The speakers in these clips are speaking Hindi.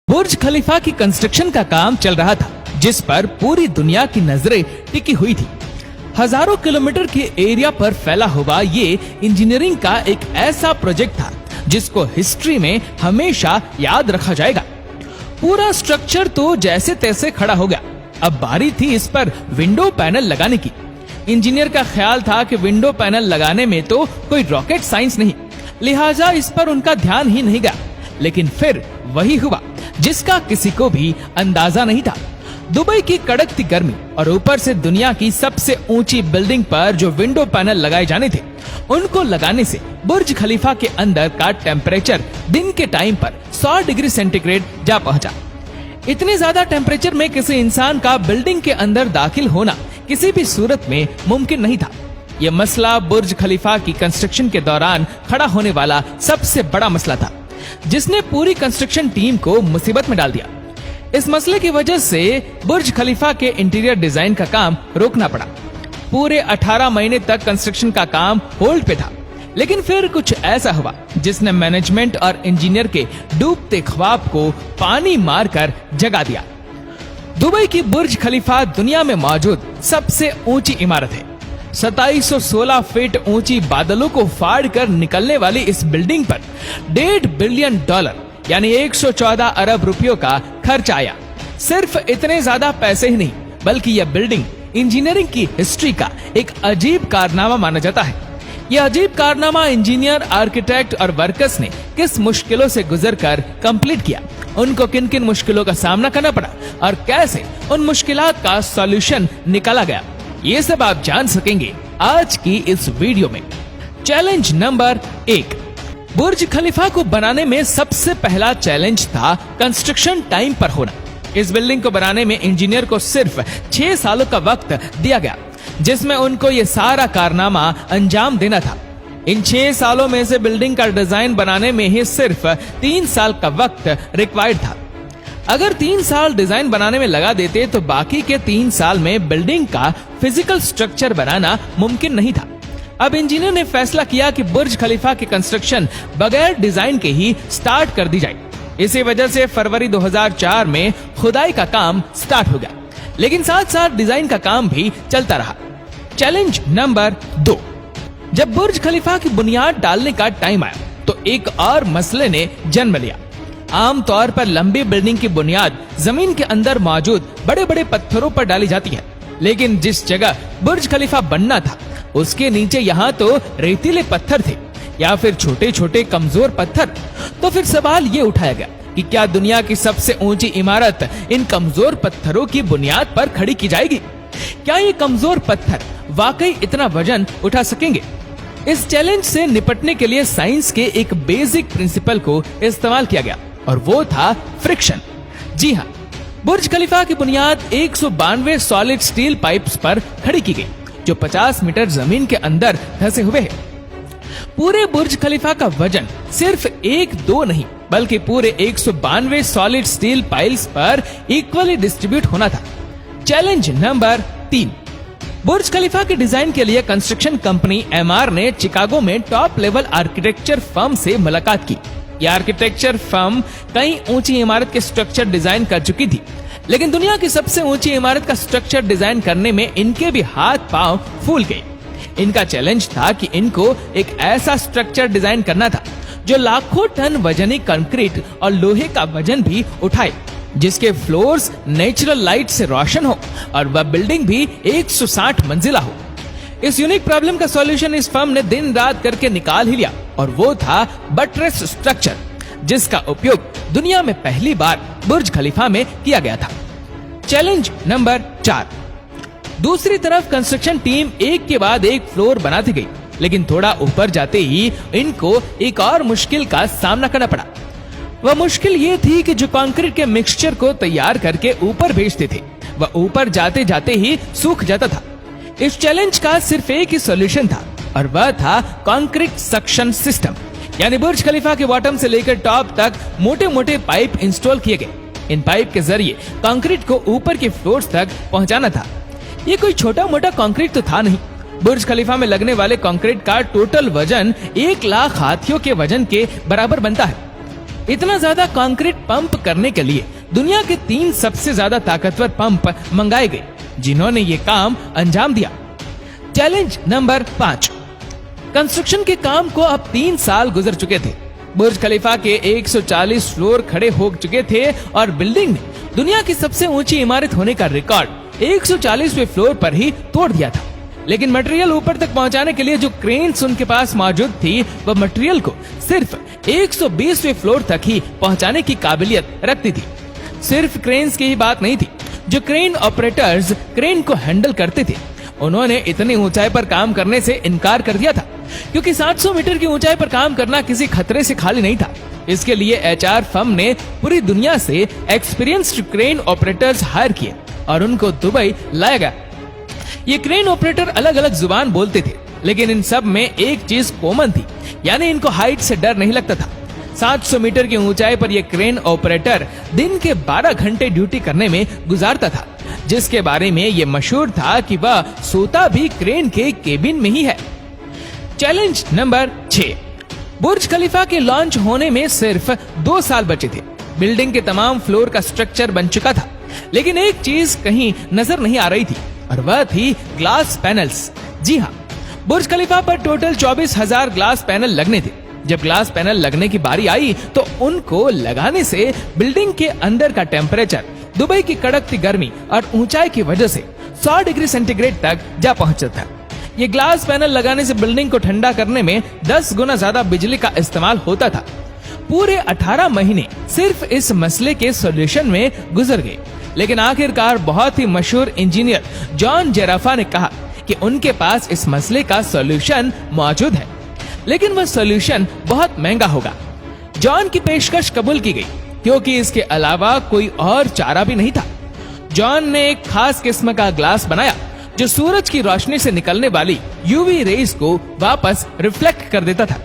बुर्ज खलीफा की कंस्ट्रक्शन का काम चल रहा था, जिस पर पूरी दुनिया की नजरें टिकी हुई थी। हजारों किलोमीटर के एरिया पर फैला हुआ ये इंजीनियरिंग का एक ऐसा प्रोजेक्ट था जिसको हिस्ट्री में हमेशा याद रखा जाएगा। पूरा स्ट्रक्चर तो जैसे तैसे खड़ा हो गया। अब बारी थी इस पर विंडो पैनल लगाने की। इंजीनियर का ख्याल था कि विंडो पैनल लगाने में तो कोई रॉकेट साइंस नहीं, लिहाजा इस पर उनका ध्यान ही नहीं गया। लेकिन फिर वही हुआ जिसका किसी को भी अंदाजा नहीं था। दुबई की कड़कती गर्मी और ऊपर से दुनिया की सबसे ऊंची बिल्डिंग पर जो विंडो पैनल लगाए जाने थे, उनको लगाने से बुर्ज खलीफा के अंदर का टेम्परेचर दिन के टाइम पर 100 डिग्री सेंटीग्रेड जा पहुंचा। इतने ज्यादा टेम्परेचर में किसी इंसान का बिल्डिंग के अंदर दाखिल होना किसी भी सूरत में मुमकिन नहीं था। यह मसला बुर्ज खलीफा की कंस्ट्रक्शन के दौरान खड़ा होने वाला सबसे बड़ा मसला था, जिसने पूरी कंस्ट्रक्शन टीम को मुसीबत में डाल दिया। इस मसले की वजह से बुर्ज खलीफा के इंटीरियर डिजाइन का काम रोकना पड़ा। पूरे 18 महीने तक कंस्ट्रक्शन का काम होल्ड पे था। लेकिन फिर कुछ ऐसा हुआ जिसने मैनेजमेंट और इंजीनियर के डूबते ख्वाब को पानी मारकर जगा दिया। दुबई की बुर्ज खलीफा दुनिया में मौजूद सबसे ऊंची इमारत है। 2716 फीट ऊंची बादलों को फाड़ कर निकलने वाली इस बिल्डिंग पर $1.5 बिलियन यानी 114 अरब रुपयों का खर्च आया। सिर्फ इतने ज्यादा पैसे ही नहीं, बल्कि यह बिल्डिंग इंजीनियरिंग की हिस्ट्री का एक अजीब कारनामा माना जाता है। यह अजीब कारनामा इंजीनियर, आर्किटेक्ट और वर्कर्स ने किस मुश्किलों से गुजरकर कंप्लीट किया, उनको किन किन मुश्किलों का सामना करना पड़ा और कैसे उन मुश्किलात का सॉल्यूशन निकाला गया, ये सब आप जान सकेंगे आज की इस वीडियो में। Challenge number 1। बुर्ज खलीफा को बनाने में सबसे पहला चैलेंज था कंस्ट्रक्शन टाइम पर होना। इस बिल्डिंग को बनाने में इंजीनियर को सिर्फ 6 सालों का वक्त दिया गया, जिसमें उनको ये सारा कारनामा अंजाम देना था। इन 6 सालों में से बिल्डिंग का डिजाइन बनाने में ही सिर्फ 3 साल का वक्त रिक्वायर्ड था। अगर 3 साल डिजाइन बनाने में लगा देते तो बाकी के 3 साल में बिल्डिंग का फिजिकल स्ट्रक्चर बनाना मुमकिन नहीं था। अब इंजीनियर ने फैसला किया कि बुर्ज खलीफा की कंस्ट्रक्शन बगैर डिजाइन के ही स्टार्ट कर दी जाए। इसी वजह से फरवरी 2004 में खुदाई का काम स्टार्ट हो गया, लेकिन साथ साथ डिजाइन का काम भी चलता रहा। Challenge number 2। जब बुर्ज खलीफा की बुनियाद डालने का टाइम आया तो एक और मसले ने जन्म लिया। आमतौर पर लंबी बिल्डिंग की बुनियाद जमीन के अंदर मौजूद बड़े बड़े पत्थरों पर डाली जाती है, लेकिन जिस जगह बुर्ज खलीफा बनना था उसके नीचे यहाँ तो रेतीले पत्थर थे या फिर छोटे छोटे कमजोर पत्थर। तो फिर सवाल ये उठाया गया कि क्या दुनिया की सबसे ऊंची इमारत इन कमजोर पत्थरों की बुनियाद पर खड़ी की जाएगी? क्या ये कमजोर पत्थर वाकई इतना वजन उठा सकेंगे? इस चैलेंज से निपटने के लिए साइंस के एक बेसिक प्रिंसिपल को इस्तेमाल किया गया और वो था फ्रिक्शन। जी हाँ, बुर्ज खलीफा की बुनियाद 192 सॉलिड स्टील पाइप्स पर खड़ी की गई, जो 50 मीटर जमीन के अंदर धंसे हुए हैं। पूरे बुर्ज खलीफा का वजन सिर्फ 1-2 नहीं, बल्कि पूरे 192 सॉलिड स्टील पाइल्स पर इक्वली डिस्ट्रीब्यूट होना था। Challenge number 3। बुर्ज खलीफा के डिजाइन के लिए कंस्ट्रक्शन कंपनी एमआर ने चिकागो में टॉप लेवल आर्किटेक्चर फर्म से मुलाकात की। यह आर्किटेक्चर फर्म कई ऊंची इमारत के स्ट्रक्चर डिजाइन कर चुकी थी, लेकिन दुनिया की सबसे ऊंची इमारत का स्ट्रक्चर डिजाइन करने में इनके भी हाथ पांव फूल गए। इनका चैलेंज था कि इनको एक ऐसा स्ट्रक्चर डिजाइन करना था जो लाखों टन वजनी कंक्रीट और लोहे का वजन भी उठाए, जिसके फ्लोर्स नेचुरल लाइट से रोशन हो और वह बिल्डिंग भी 160 मंजिला हो। इस यूनिक प्रॉब्लम का सॉल्यूशन इस फर्म ने दिन रात करके निकाल ही लिया और वो था बटरेस स्ट्रक्चर, जिसका उपयोग दुनिया में पहली बार बुर्ज खलीफा में किया गया था। Challenge number 4। दूसरी तरफ कंस्ट्रक्शन टीम एक के बाद एक फ्लोर बनाती गई, लेकिन थोड़ा ऊपर जाते ही इनको एक और मुश्किल का सामना करना पड़ा। वह मुश्किल ये थी कि जो कंक्रीट के मिक्सचर को तैयार करके ऊपर भेजते थे, वह ऊपर जाते जाते ही सूख जाता था। इस चैलेंज का सिर्फ एक ही सॉल्यूशन था और वह था कंक्रीट सक्शन सिस्टम, यानी बुर्ज खलीफा के बॉटम से लेकर टॉप तक मोटे मोटे पाइप इंस्टॉल किए गए। इन पाइप के जरिए कंक्रीट को ऊपर के फ्लोर्स तक पहुंचाना था। ये कोई छोटा मोटा कंक्रीट तो था नहीं। बुर्ज खलीफा में लगने वाले कंक्रीट का टोटल वजन 1 लाख हाथियों के वजन के बराबर बनता है। इतना ज्यादा कंक्रीट पंप करने के लिए दुनिया के 3 सबसे ज्यादा ताकतवर पंप मंगाए गए, जिन्होंने ये काम अंजाम दिया। Challenge number 5। कंस्ट्रक्शन के काम को अब 3 साल गुजर चुके थे। बुर्ज खलीफा के 140 फ्लोर खड़े हो चुके थे और बिल्डिंग ने दुनिया की सबसे ऊंची इमारत होने का रिकॉर्ड 140वें फ्लोर पर ही तोड़ दिया था। लेकिन मटेरियल ऊपर तक पहुंचाने के लिए जो क्रेन्स उनके पास मौजूद थी, वह मटेरियल को सिर्फ 120वें फ्लोर तक ही पहुंचाने की काबिलियत रखती थी। सिर्फ क्रेन्स की ही बात नहीं थी, जो क्रेन ऑपरेटर्स क्रेन को हैंडल करते थे, उन्होंने इतनी ऊंचाई पर काम करने से इनकार कर दिया था, क्योंकि 700 मीटर की ऊंचाई पर काम करना किसी खतरे से खाली नहीं था। इसके लिए एचआर फर्म ने पूरी दुनिया से एक्सपीरियंस्ड क्रेन ऑपरेटर्स हायर किए और उनको दुबई लाया गया। ये क्रेन ऑपरेटर अलग अलग जुबान बोलते थे, लेकिन इन सब में एक चीज कॉमन थी, यानी इनको हाइट से डर नहीं लगता था। 700 मीटर की ऊंचाई पर यह क्रेन ऑपरेटर दिन के 12 घंटे ड्यूटी करने में गुजारता था, जिसके बारे में ये मशहूर था कि वह सोता भी क्रेन के केबिन में ही है। Challenge number 6। बुर्ज खलीफा के लॉन्च होने में सिर्फ 2 साल बचे थे। बिल्डिंग के तमाम फ्लोर का स्ट्रक्चर बन चुका था, लेकिन एक चीज कहीं नजर नहीं आ रही थी, और वह थी ग्लास पैनल्स। जी हाँ, बुर्ज खलीफा पर टोटल 24,000 ग्लास पैनल लगने थे। जब ग्लास पैनल लगने की बारी आई तो उनको लगाने से बिल्डिंग के अंदर का टेम्परेचर दुबई की कड़कती गर्मी और ऊंचाई की वजह से 100 डिग्री सेंटीग्रेड तक जा पहुंचा था। ये ग्लास पैनल लगाने से बिल्डिंग को ठंडा करने में 10 गुना ज्यादा बिजली का इस्तेमाल होता था। पूरे 18 महीने सिर्फ इस मसले के सॉल्यूशन में गुजर गए, लेकिन आखिरकार बहुत ही मशहूर इंजीनियर जॉन जेराफा ने कहा कि उनके पास इस मसले का सॉल्यूशन मौजूद है, लेकिन वह सॉल्यूशन बहुत महंगा होगा। जॉन की पेशकश कबूल की गई, क्योंकि इसके अलावा कोई और चारा भी नहीं था। जॉन ने एक खास किस्म का ग्लास बनाया जो सूरज की रोशनी से निकलने वाली यूवी रेज को वापस रिफ्लेक्ट कर देता था।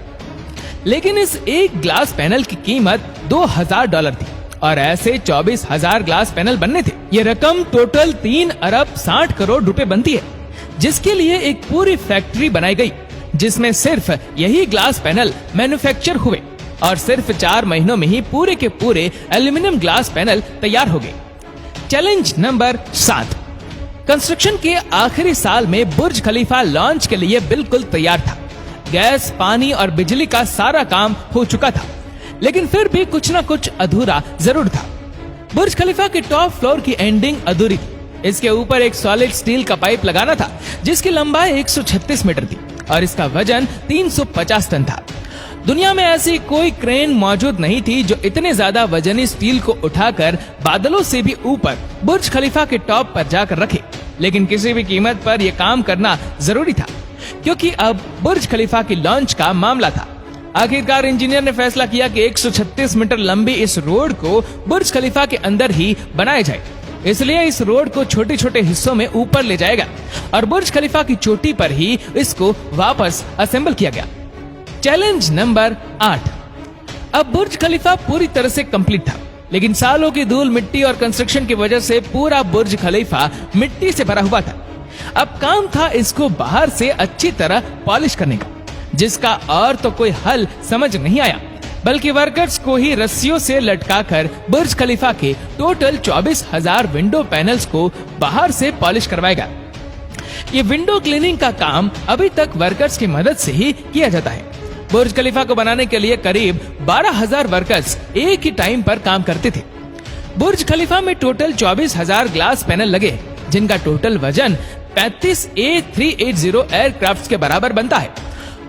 लेकिन इस एक ग्लास पैनल की कीमत $2,000 थी और ऐसे 24,000 ग्लास पैनल बनने थे। ये रकम टोटल 3 अरब 60 करोड़ रुपए बनती है, जिसके लिए एक पूरी फैक्ट्री बनाई गई, जिसमें सिर्फ यही ग्लास पैनल मैन्युफैक्चर हुए और सिर्फ 4 महीनों में ही पूरे के पूरे एल्यूमिनियम ग्लास पैनल तैयार हो गए। Challenge number 7। कंस्ट्रक्शन के आखिरी साल में बुर्ज खलीफा लॉन्च के लिए बिल्कुल तैयार था। गैस, पानी और बिजली का सारा काम हो चुका था, लेकिन फिर भी कुछ न कुछ अधूरा जरूर था। बुर्ज खलीफा के टॉप फ्लोर की एंडिंग अधूरी थी। इसके ऊपर एक सॉलिड स्टील का पाइप लगाना था, जिसकी लंबाई 136 मीटर थी और इसका वजन 350 टन था। दुनिया में ऐसी कोई क्रेन मौजूद नहीं थी जो इतने ज्यादा वजनी स्टील को उठाकर बादलों से भी ऊपर बुर्ज खलीफा के टॉप पर जाकर रखे। लेकिन किसी भी कीमत पर यह काम करना जरूरी था, क्योंकि अब बुर्ज खलीफा की लॉन्च का मामला था। आखिरकार इंजीनियर ने फैसला किया कि 136 मीटर लंबी इस रोड को बुर्ज खलीफा के अंदर ही बनाया जाए। इसलिए इस रोड को छोटे छोटे हिस्सों में ऊपर ले जाएगा और बुर्ज खलीफा की चोटी पर ही इसको वापस असेंबल किया गया। Challenge number 8। अब बुर्ज खलीफा पूरी तरह से कंप्लीट था, लेकिन सालों की धूल, मिट्टी और कंस्ट्रक्शन की वजह से पूरा बुर्ज खलीफा मिट्टी से भरा हुआ था। अब काम था इसको बाहर से अच्छी तरह पॉलिश करने का, जिसका और तो कोई हल समझ नहीं आया, बल्कि वर्कर्स को ही रस्सियों से लटकाकर बुर्ज खलीफा के टोटल 24,000 विंडो पैनल्स को बाहर से पॉलिश करवाएगा। ये विंडो क्लीनिंग का काम अभी तक वर्कर्स की मदद से ही किया जाता है। बुर्ज खलीफा को बनाने के लिए करीब 12,000 वर्कर्स एक ही टाइम पर काम करते थे। बुर्ज खलीफा में टोटल 24,000 ग्लास पैनल लगे, जिनका टोटल वजन 35 A380 एयरक्राफ्ट के बराबर बनता है।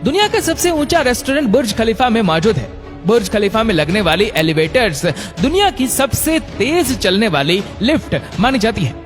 दुनिया का सबसे ऊंचा रेस्टोरेंट बुर्ज खलीफा में मौजूद है। बुर्ज खलीफा में लगने वाली एलिवेटर्स दुनिया की सबसे तेज चलने वाली लिफ्ट मानी जाती है।